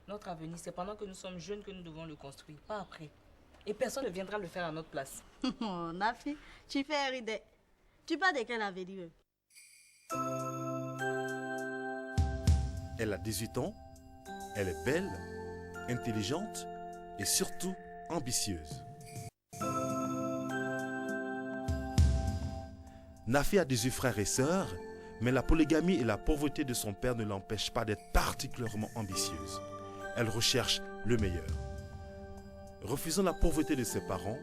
Notre avenir, c'est pendant que nous sommes jeunes que nous devons le construire, pas après. Et personne ne viendra le faire à notre place. Oh, Nafi, tu fais rider. Tu parles de quel avenir? Elle a 18 ans, elle est belle, intelligente et surtout ambitieuse. Nafi a 18 frères et sœurs, mais la polygamie et la pauvreté de son père ne l'empêchent pas d'être particulièrement ambitieuse. Elle recherche le meilleur. Refusant la pauvreté de ses parents,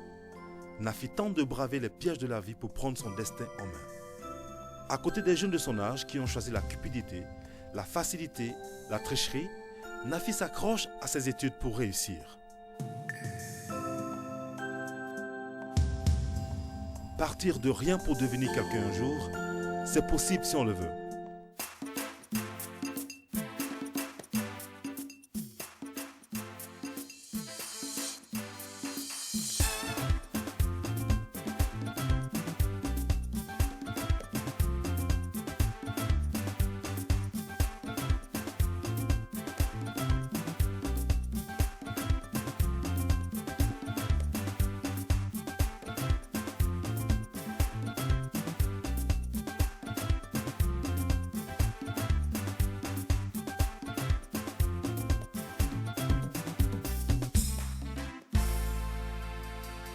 Nafi tente de braver les pièges de la vie pour prendre son destin en main. À côté des jeunes de son âge qui ont choisi la cupidité, la facilité, la tricherie, Nafi s'accroche à ses études pour réussir. Partir de rien pour devenir quelqu'un un jour, c'est possible si on le veut.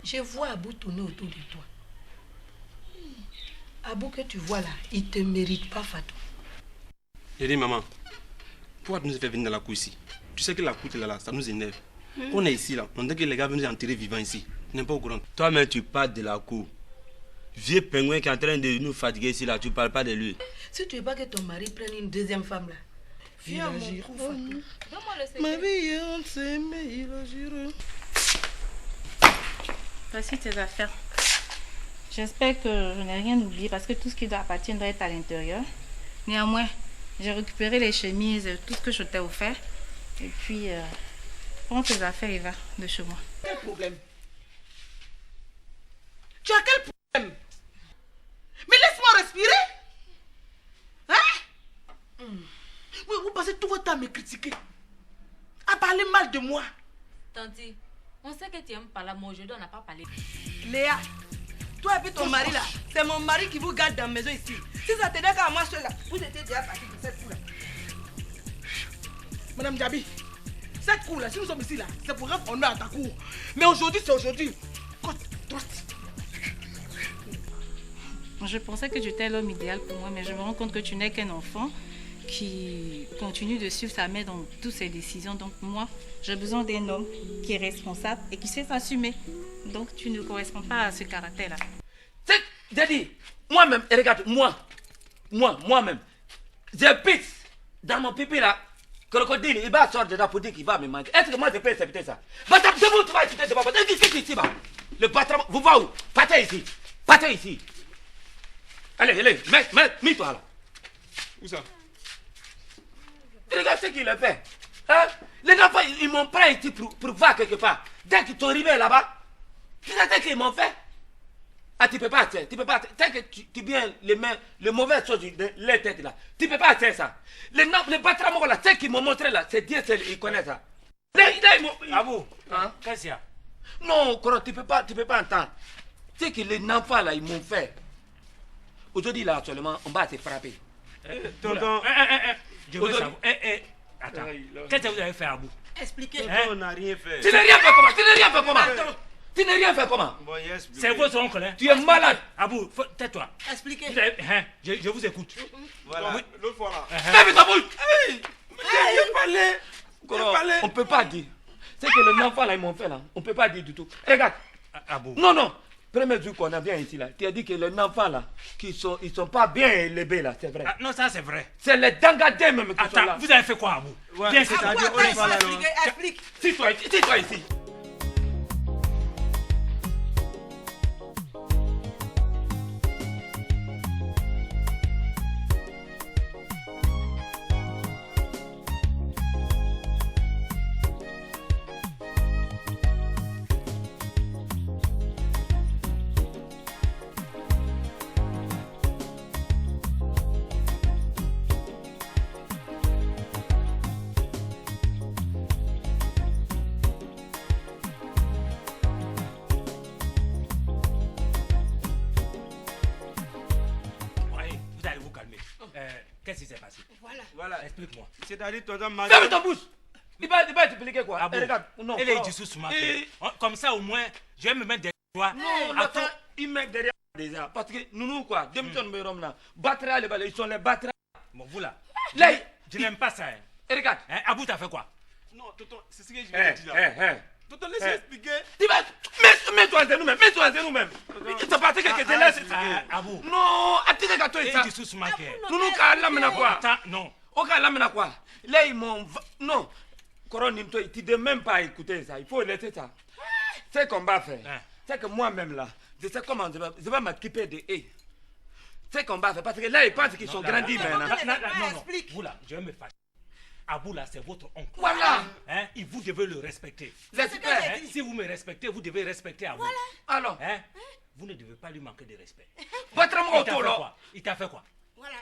Je vois Abou tourner autour de toi. Abou que tu vois là, il ne te mérite pas, Fatou. J'ai dit, maman, pourquoi tu nous fais venir dans la cour ici? Tu sais que la cour là, ça nous énerve. On est ici là, on dit que les gars viennent nous enterrer vivants ici. Tu n'es pas au courant. Toi-même, tu parles de la cour. Vieux pingouin qui est en train de nous fatiguer ici là, tu ne parles pas de lui. Si tu veux pas que ton mari prenne une deuxième femme là, viens agir, Fatou. Ma vie, on s'aimait, il agit. Voici tes affaires. J'espère que je n'ai rien oublié parce que tout ce qui doit appartenir doit être à l'intérieur. Néanmoins, j'ai récupéré les chemises, tout ce que je t'ai offert. Et puis, prends tes affaires et va de chez moi. Quel problème? Tu as quel problème? Mais laisse-moi respirer. Hein? Oui, vous passez tout votre temps à me critiquer, à parler mal de moi. Tanti, on sait que tu n'aimes pas là, mais aujourd'hui on n'a pas parlé. Léa, toi et puis ton mari là, c'est mon mari qui vous garde dans la maison ici. Si ça tenait qu'à moi seul là, vous étiez déjà parti de cette cour là. Madame Diaby, cette cour là, si nous sommes ici là, c'est pour rendre honneur à ta cour. Mais aujourd'hui, c'est aujourd'hui. Côte droite. Je pensais que tu étais l'homme idéal pour moi, mais je me rends compte que tu n'es qu'un enfant qui continue de suivre sa mère dans toutes ses décisions. Donc moi, j'ai besoin d'un homme qui est responsable et qui sait s'assumer. Donc tu ne corresponds pas à ce caractère-là. J'ai dit, moi-même, et regarde, moi-même, j'ai pisse dans mon pipi là. Crocodile, il va sortir de là pour dire qu'il va me manger. Est-ce que moi je peux accepter ça? Bah, debout, tu vas écouter ce papa. Qu'est-ce ici, bah? Le patron, vous va où? Partez ici. Partez ici. Allez, mets-toi là. Où ça? Regarde ce qu'il a fait. Hein? Les enfants, ils m'ont pris ici pour voir quelque part. Dès qu'ils sont arrivés là-bas, tu sais ce qu'ils m'ont fait? Ah, tu peux pas faire, tu peux pas faire. Tant que tu viens les mauvaises choses de les têtes là, tu peux pas faire ça. Les battements là, ce qu'ils m'ont montré là, c'est Dieu seul, ils connaissent ça. Ah vous? Hein? Qu'est-ce qu'il y a? Non, Koro, tu peux pas entendre. Ce que les enfants là, ils m'ont fait. Aujourd'hui là, actuellement, on va se frapper. Tonton, je veux savoir. Attends, qu'est-ce que vous avez fait à vous? Expliquez. On n'a rien fait. Tu n'as rien fait comment? Tu n'as rien fait comment? Tu n'as rien fait comment? C'est votre oncle, hein? Tu es malade. Abou, tais-toi. Expliquez. Je vous écoute. Voilà, l'autre fois là. Ferme ta bouche. On ne peut pas dire. C'est que les enfants là, ils m'ont fait là. On ne peut pas dire du tout. Regarde. Abou. Non. Premier jour qu'on a bien ici là, tu as dit que les enfants là, ils sont pas bien élevés là, c'est vrai. Ah, non, ça c'est vrai. C'est les dangadés même qui sont là. Attends, vous avez fait quoi à vous? Ouais, c'est-à-dire, on est pas là. Explique. Tais-toi ici. Qu'est-ce qui s'est passé? Voilà. Explique-moi. C'est-à-dire, tonton Ferme ta bouche. Il va expliquer quoi? Ah bon? Regarde, non. Elle est juste sous ma tête. Comme ça, au moins, je vais me mettre derrière toi. Non, attends, il met derrière déjà. Parce que nous, quoi, deux personnes me là. Battra les balles, ils sont les battra. Bon, vous là. Là, je n'aime pas ça. Regarde. Abou, t'as fait quoi? Non, tonton, c'est ce que je vais te dire là. Tonton, laisse-moi expliquer. Mets-toi entre nous-mêmes, mets-toi entre nous-mêmes. C'est parce que tu laisses. Abou. Non, attends, gâteau et ça. Nous, qu'à l'amener quoi? Attends, non. Au cas l'amener quoi? Là, ils m'ont. Non. Coronne, tu ne dois même pas écouter ça. Il faut laisser ça. C'est qu'on va faire. C'est que moi-même là, je sais comment je vais m'occuper de eux. C'est qu'on va faire. Parce que là, ils pensent qu'ils sont grandis maintenant. Non, vous là, je vais me fâcher. Abou là, c'est votre oncle. Voilà. Et vous devez le respecter. Si vous me respectez, vous devez respecter Abou. Voilà. Alors. Vous ne devez pas lui manquer de respect. Il t'a fait quoi? Voilà.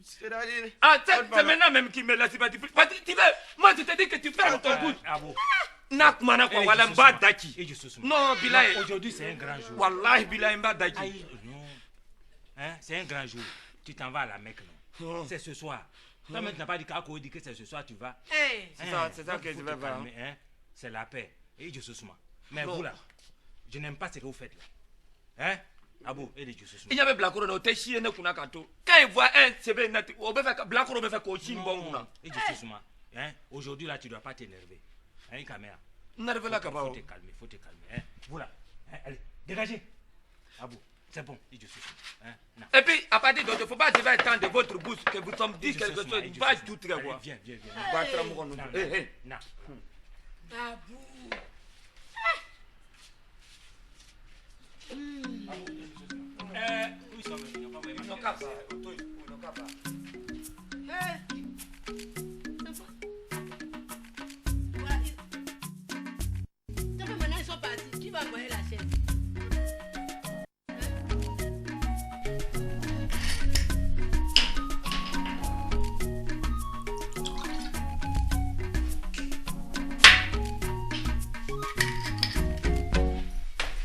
C'est maintenant même qu'il me laisse pas. Moi, je te dis que tu fermes ton bouche. Nakmana quoi, voilà mba daki. Non, Bilay. Aujourd'hui, c'est un grand jour. Wallahi, Bilay mba daki. Non. C'est un grand jour. Tu t'en vas à la Mecque, non? C'est ce soir. Toi, même, tu n'as pas dit qu'Ako dit que c'est ce soir, tu vas. C'est ça que je vais faire. C'est la paix. Et je suis souvent. Mais vous là, je n'aime pas ce que vous faites là. Abou, et les Jussus. Il y avait Blacoro, no Teshi et Nekunakato. Quand il voit un CV, Blacoro me fait coaching bon. Et Jussus, aujourd'hui là, tu ne dois pas t'énerver. Caméra. Nerve là, faut te calmer, faut te calmer. Vous là, allez, dégagez. Abou, c'est bon, et Jussus. Et puis, à partir de il ne faut pas attendre de votre bouche que vous sommes dit quelque chose. Va tout très bien. Viens. Non. Abou. Maintenant ils sont partis. Qui va envoyer la chaîne?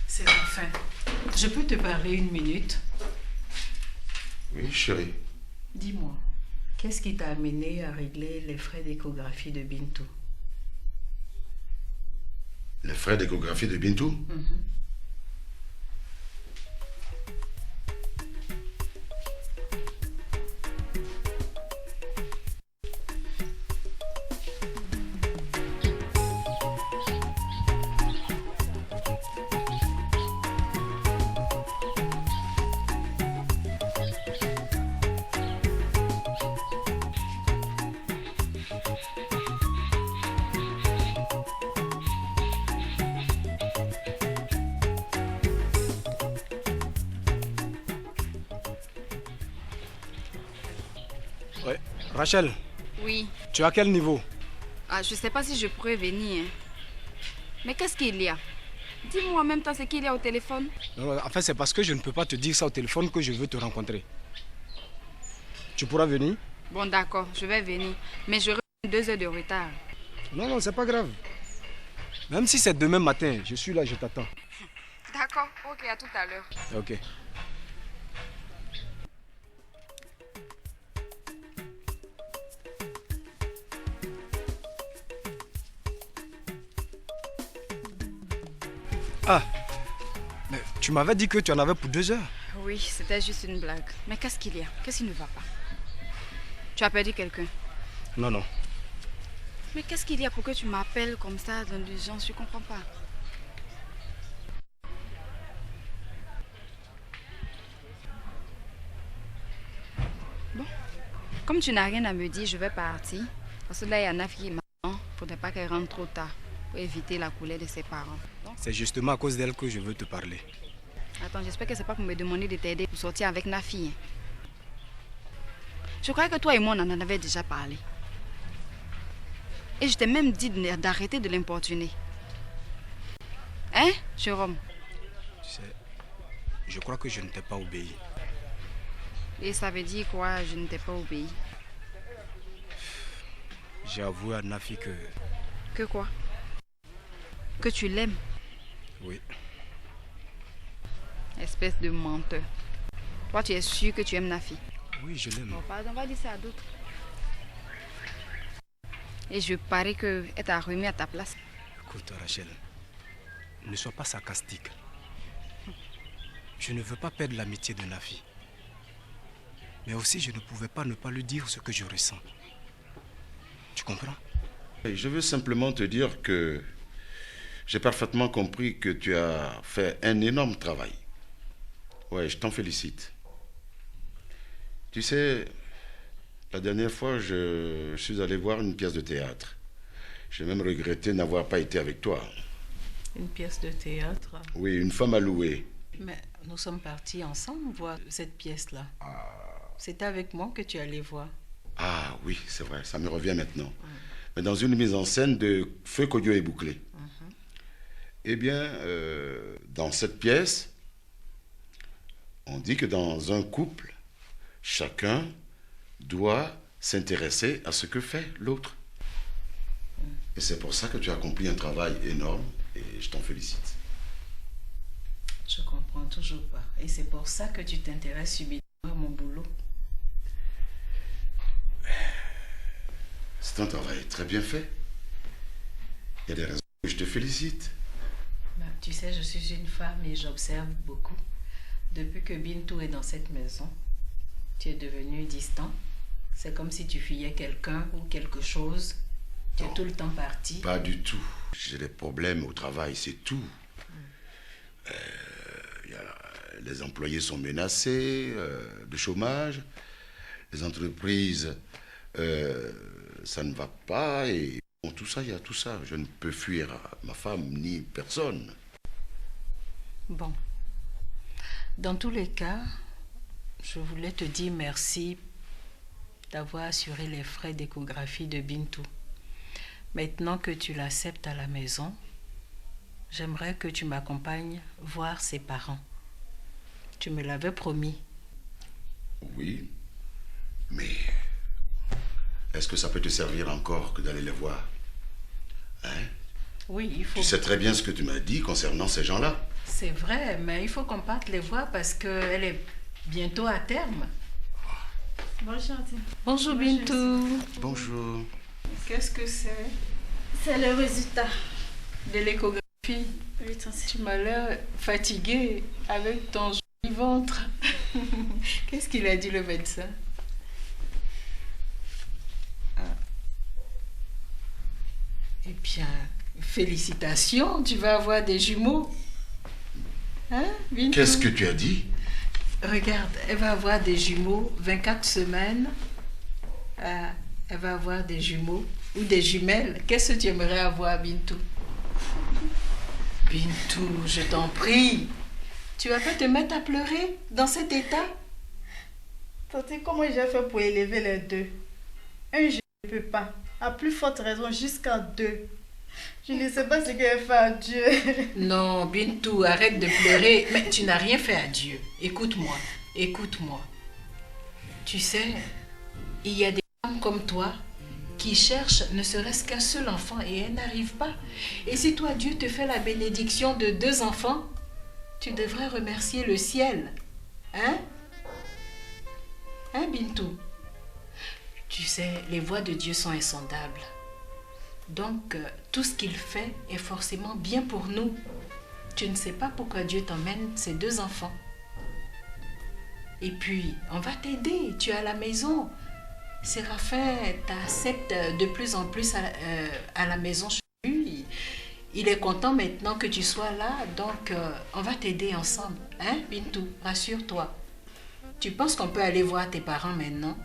C'est enfin. Je peux te parler une minute? Oui, chérie. Dis-moi, qu'est-ce qui t'a amené à régler les frais d'échographie de Bintou? Les frais d'échographie de Bintou? Rachel. Oui. Tu es à quel niveau? Je sais pas si je pourrais venir. Mais qu'est-ce qu'il y a? Dis-moi en même temps ce qu'il y a au téléphone. Non, en fait, c'est parce que je ne peux pas te dire ça au téléphone que je veux te rencontrer. Tu pourras venir? Bon, d'accord, je vais venir. Mais j'aurai 2 heures de retard. Non, c'est pas grave. Même si c'est demain matin, je suis là, je t'attends. D'accord, ok, à tout à l'heure. Ok. Ah, mais tu m'avais dit que tu en avais pour 2 heures. Oui, c'était juste une blague. Mais qu'est-ce qu'il y a? Qu'est-ce qui ne va pas? Tu as perdu quelqu'un? Non. Mais qu'est-ce qu'il y a pour que tu m'appelles comme ça dans l'urgence? Je ne comprends pas. Bon, comme tu n'as rien à me dire, je vais partir. Parce que là, il y en a qui m'attendent. Il ne faudrait pas qu'elle rentre trop tard pour éviter la colère de ses parents. C'est justement à cause d'elle que je veux te parler. Attends, j'espère que c'est pas pour me demander de t'aider pour sortir avec Nafi. Je croyais que toi et moi, on en avait déjà parlé. Et je t'ai même dit d'arrêter de l'importuner. Hein, Jérôme? Tu sais, je crois que je ne t'ai pas obéi. Et ça veut dire quoi, je ne t'ai pas obéi? J'ai avoué à Nafi que... Que quoi? Que tu l'aimes? Oui. Espèce de menteur. Toi, tu es sûr que tu aimes Nafi? Oui, je l'aime. Bon, pardon, on va dire ça à d'autres. Et je parie qu'elle t'a remis à ta place. Écoute, Rachel, ne sois pas sarcastique. Je ne veux pas perdre l'amitié de Nafi. Mais aussi, je ne pouvais pas ne pas lui dire ce que je ressens. Tu comprends? Je veux simplement te dire que j'ai parfaitement compris que tu as fait un énorme travail. Ouais, je t'en félicite. Tu sais, la dernière fois, je suis allé voir une pièce de théâtre. J'ai même regretté n'avoir pas été avec toi. Une pièce de théâtre? Oui, une femme à louer. Mais nous sommes partis ensemble voir cette pièce-là. C'était avec moi que tu allais voir. Ah oui, c'est vrai, ça me revient maintenant. Mais dans une mise en scène de Feu Kodio et Bouclé. Eh bien, dans cette pièce, on dit que dans un couple, chacun doit s'intéresser à ce que fait l'autre. Et c'est pour ça que tu as accompli un travail énorme et je t'en félicite. Je comprends toujours pas. Et c'est pour ça que tu t'intéresses subitement à mon boulot. C'est un travail très bien fait. Il y a des raisons que je te félicite. Tu sais, je suis une femme et j'observe beaucoup. Depuis que Bintou est dans cette maison, tu es devenu distant. C'est comme si tu fuyais quelqu'un ou quelque chose. Tu es tout le temps parti. Pas du tout. J'ai des problèmes au travail, c'est tout. Les employés sont menacés de chômage. Les entreprises, ça ne va pas. Et bon, tout ça, il y a tout ça. Je ne peux fuir ma femme ni personne. Bon. Dans tous les cas, je voulais te dire merci d'avoir assuré les frais d'échographie de Bintou. Maintenant que tu l'acceptes à la maison, j'aimerais que tu m'accompagnes voir ses parents. Tu me l'avais promis. Oui, mais est-ce que ça peut te servir encore que d'aller les voir? Hein? Oui, il faut... Tu sais très bien ce que tu m'as dit concernant ces gens-là. C'est vrai, mais il faut qu'on parte les voir parce qu'elle est bientôt à terme. Bonjour. Bonjour Bintou. Bonjour. Qu'est-ce que c'est? C'est le résultat. De l'échographie. Oui, tu m'as l'air fatiguée avec ton joli ventre. Qu'est-ce qu'il a dit le médecin? Eh bien, félicitations, tu vas avoir des jumeaux. Hein, Bintou? Qu'est-ce que tu as dit? Regarde, elle va avoir des jumeaux 24 semaines. Elle va avoir des jumeaux ou des jumelles. Qu'est-ce que tu aimerais avoir, Bintou? Bintou, je t'en prie. Tu vas pas te mettre à pleurer dans cet état? Tante, comment j'ai fait pour élever les deux? Un, je ne peux pas. À plus forte raison, jusqu'à deux. Je ne sais pas ce qu'elle fait à Dieu. Non, Bintou, arrête de pleurer. Mais tu n'as rien fait à Dieu. Écoute-moi, écoute-moi. Tu sais, il y a des femmes comme toi qui cherchent ne serait-ce qu'un seul enfant et elles n'arrivent pas. Et si toi, Dieu te fait la bénédiction de 2 enfants, tu devrais remercier le ciel. Hein? Hein, Bintou? Tu sais, les voies de Dieu sont insondables. Donc, tout ce qu'il fait est forcément bien pour nous. Tu ne sais pas pourquoi Dieu t'emmène ces 2 enfants. Et puis, on va t'aider. Tu es à la maison. Séraphin t'accepte de plus en plus à la maison chez lui. Il est content maintenant que tu sois là. Donc, on va t'aider ensemble. Hein, Bintou? Rassure-toi. Tu penses qu'on peut aller voir tes parents maintenant?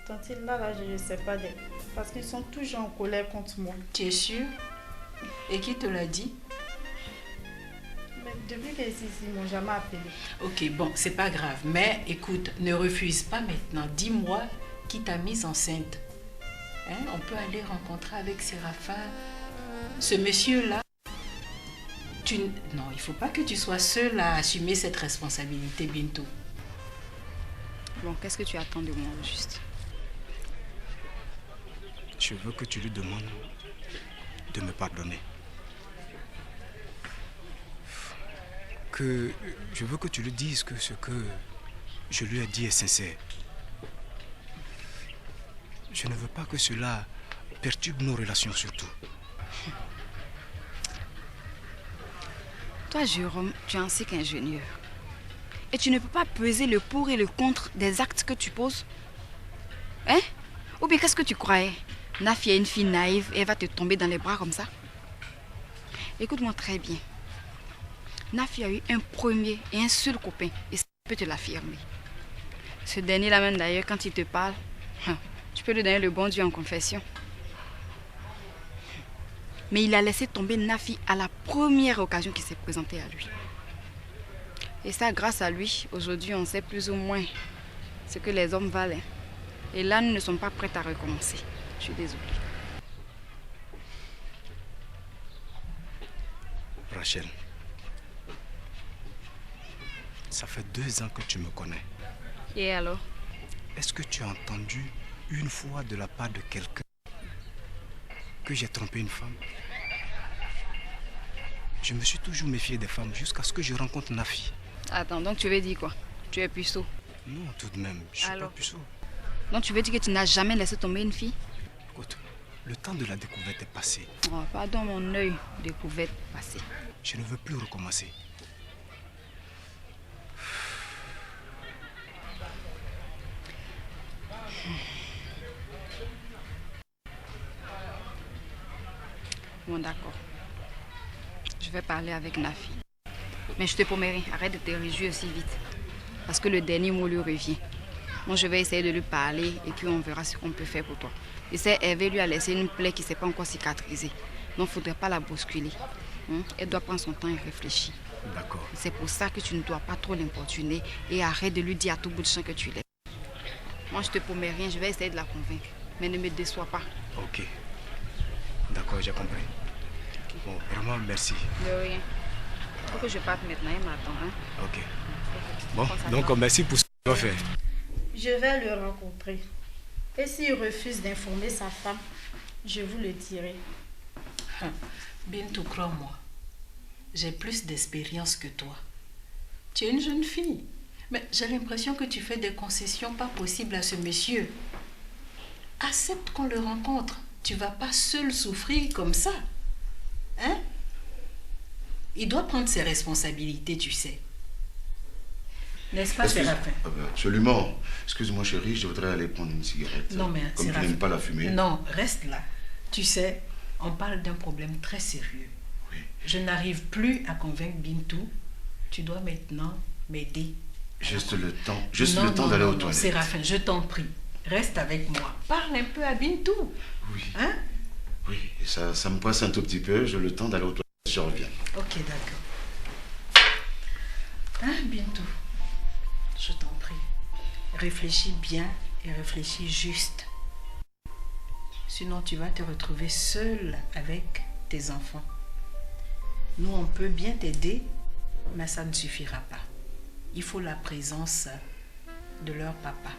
Tante, là, je ne sais pas. Parce qu'ils sont toujours en colère contre moi. Tu es sûre? Et qui te l'a dit? Mais depuis qu'ils ne m'ont jamais appelé. Ok, bon, c'est pas grave. Mais écoute, ne refuse pas maintenant. Dis-moi qui t'a mise enceinte. Hein? On peut aller rencontrer avec Séraphin. Ce monsieur-là. Non, il ne faut pas que tu sois seule à assumer cette responsabilité, Bintou. Bon, qu'est-ce que tu attends de moi, juste? Je veux que tu lui demandes de me pardonner. Je veux que tu lui dises que ce que je lui ai dit est sincère. Je ne veux pas que cela perturbe nos relations surtout. Toi, Jérôme, tu es ainsi qu'ingénieur. Et tu ne peux pas peser le pour et le contre des actes que tu poses. Hein? Ou bien qu'est-ce que tu croyais? Nafi est une fille naïve et elle va te tomber dans les bras comme ça? Écoute-moi très bien. Nafi a eu un premier et un seul copain. Et ça peut te l'affirmer. Ce dernier-là même d'ailleurs, quand il te parle, tu peux lui donner le bon Dieu en confession. Mais il a laissé tomber Nafi à la première occasion qui s'est présentée à lui. Et ça, grâce à lui, aujourd'hui, on sait plus ou moins ce que les hommes valent. Et là, nous ne sommes pas prêts à recommencer. Je suis désolée. Rachel, ça fait 2 ans que tu me connais. Et alors? Est-ce que tu as entendu une fois de la part de quelqu'un que j'ai trompé une femme? Je me suis toujours méfié des femmes jusqu'à ce que je rencontre Nafi. Attends, donc tu veux dire quoi? Tu es puceau? Non, tout de même, je suis pas puceau. Donc tu veux dire que tu n'as jamais laissé tomber une fille? Écoute, le temps de la découverte est passé. Oh, pardon, mon œil, découverte passée. Je ne veux plus recommencer. Bon, d'accord. Je vais parler avec Nafi. Mais je te promets rien, arrête de te réjouir aussi vite. Parce que le dernier mot lui revient. Moi, je vais essayer de lui parler et puis on verra ce qu'on peut faire pour toi. Tu sais, Hervé lui a laissé une plaie qui ne s'est pas encore cicatrisée. Donc, il ne faudrait pas la bousculer. Elle doit prendre son temps et réfléchir. D'accord. C'est pour ça que tu ne dois pas trop l'importuner et arrête de lui dire à tout bout de champ que tu l'aimes. Moi, je te promets rien, je vais essayer de la convaincre. Mais ne me déçois pas. Ok. D'accord, j'ai compris. Bon, vraiment, merci. De rien. Il faut que je parte maintenant, il m'attend. Hein? Ok. Bon, donc merci pour ce que tu vas faire. Je vais le rencontrer. Et s'il refuse d'informer sa femme, je vous le dirai. Bintou, crois-moi, j'ai plus d'expérience que toi. Tu es une jeune fille, mais j'ai l'impression que tu fais des concessions pas possibles à ce monsieur. Accepte qu'on le rencontre. Tu vas pas seul souffrir comme ça. Hein? Il doit prendre ses responsabilités, tu sais. N'est-ce pas, Séraphin? Absolument. Excuse-moi, chérie, je voudrais aller prendre une cigarette. Non, mais comme tu n'aimes pas la fumée. Non, reste là. Tu sais, on parle d'un problème très sérieux. Oui. Je n'arrive plus à convaincre Bintou. Tu dois maintenant m'aider. Juste le temps d'aller aux toilettes. Séraphin, je t'en prie. Reste avec moi. Parle un peu à Bintou. Oui. Hein? Oui, et ça me passe un tout petit peu. J'ai le temps d'aller aux toilettes. Je reviens. Ok, d'accord. Hein, Bintou? Je t'en prie. Réfléchis bien et réfléchis juste. Sinon, tu vas te retrouver seule avec tes enfants. Nous, on peut bien t'aider, mais ça ne suffira pas. Il faut la présence de leur papa.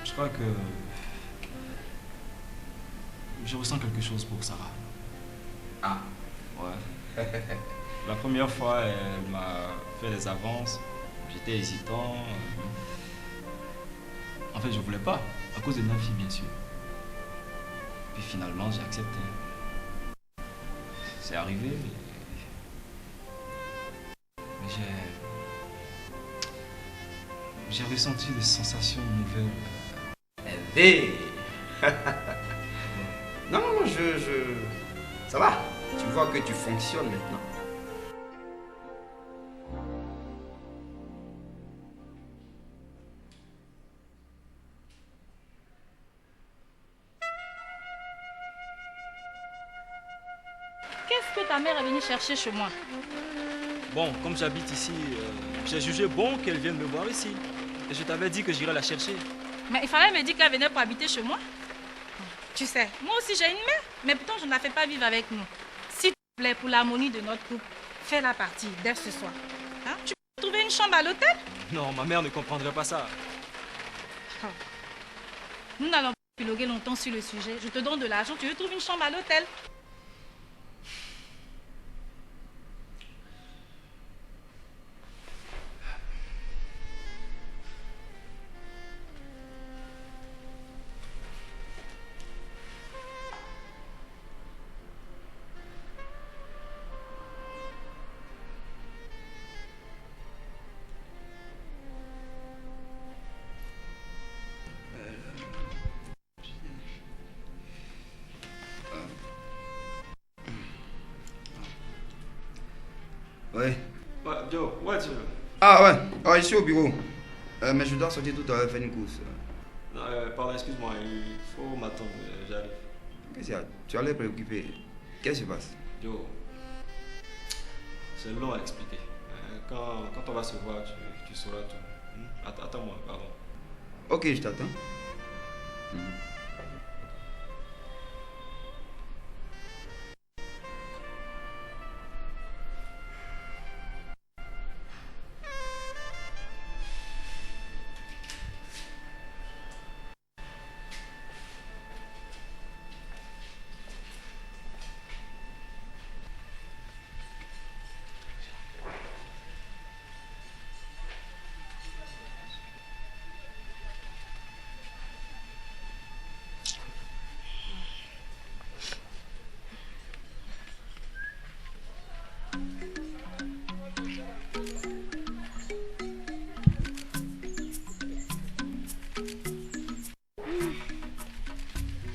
Je crois que je ressens quelque chose pour Sarah. Ah, ouais. La première fois, elle m'a fait des avances. J'étais hésitant. En fait, je voulais pas, à cause de Nafi, bien sûr. Puis finalement, j'ai accepté. c'est arrivé, mais j'ai ressenti des sensations nouvelles. Hey. Non, ça va. Tu vois que tu fonctionnes maintenant. Qu'est-ce que ta mère est venue chercher chez moi? Bon, comme j'habite ici, j'ai jugé bon qu'elle vienne me voir ici. Et je t'avais dit que j'irais la chercher. Mais il fallait me dire qu'elle venait pour habiter chez moi. Tu sais, moi aussi j'ai une mère, mais pourtant je ne la fais pas vivre avec nous. S'il te plaît, pour l'harmonie de notre couple, fais la partie dès ce soir. Hein? Tu peux trouver une chambre à l'hôtel? Non, ma mère ne comprendrait pas ça. Nous n'allons pas épiloguer longtemps sur le sujet. Je te donne de l'argent, tu veux trouver une chambre à l'hôtel? Ouais. Ouais, Joe, ouais, tu veux. Ah ouais, je suis au bureau. Mais je dois sortir tout à l'heure faire une course. Non, pardon, excuse-moi, il faut m'attendre, j'arrive. Qu'est-ce qu'il y a? Tu as l'air préoccupé. Qu'est-ce qui se passe? Joe, c'est long à expliquer. Quand on va se voir, tu sauras tout. Attends-moi, pardon. Ok, je t'attends.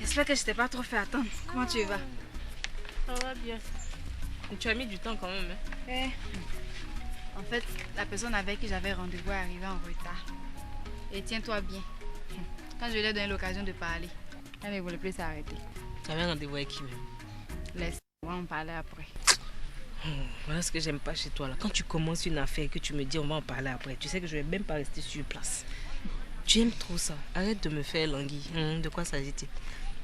J'espère que je t'ai pas trop fait attendre. Comment tu vas? Ça va bien. Tu as mis du temps quand même. Hein? En fait, la personne avec qui j'avais rendez-vous est arrivée en retard. Et tiens-toi bien. Quand je lui ai donné l'occasion de parler, elle ne voulait plus s'arrêter. Tu avais rendez-vous avec qui même? Laisse-moi en parler après. Voilà ce que j'aime pas chez toi là. Quand tu commences une affaire et que tu me dis on va en parler après, tu sais que je vais même pas rester sur place. Tu aimes trop ça. Arrête de me faire languir. De quoi s'agit-il?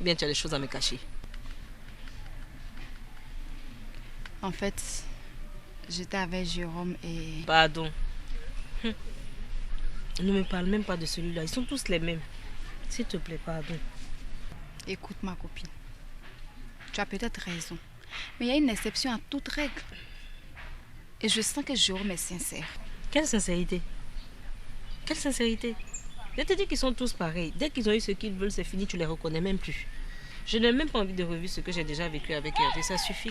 Ou bien tu as des choses à me cacher? En fait, j'étais avec Jérôme et... Pardon. Ne me parle même pas de celui-là. Ils sont tous les mêmes. S'il te plaît, pardon. Écoute ma copine. Tu as peut-être raison. Mais il y a une exception à toute règle. Et je sens que Jérôme est sincère. Quelle sincérité? Quelle sincérité? Je te dis qu'ils sont tous pareils. Dès qu'ils ont eu ce qu'ils veulent, c'est fini, tu les reconnais même plus. Je n'ai même pas envie de revivre ce que j'ai déjà vécu avec Hervé, ça suffit.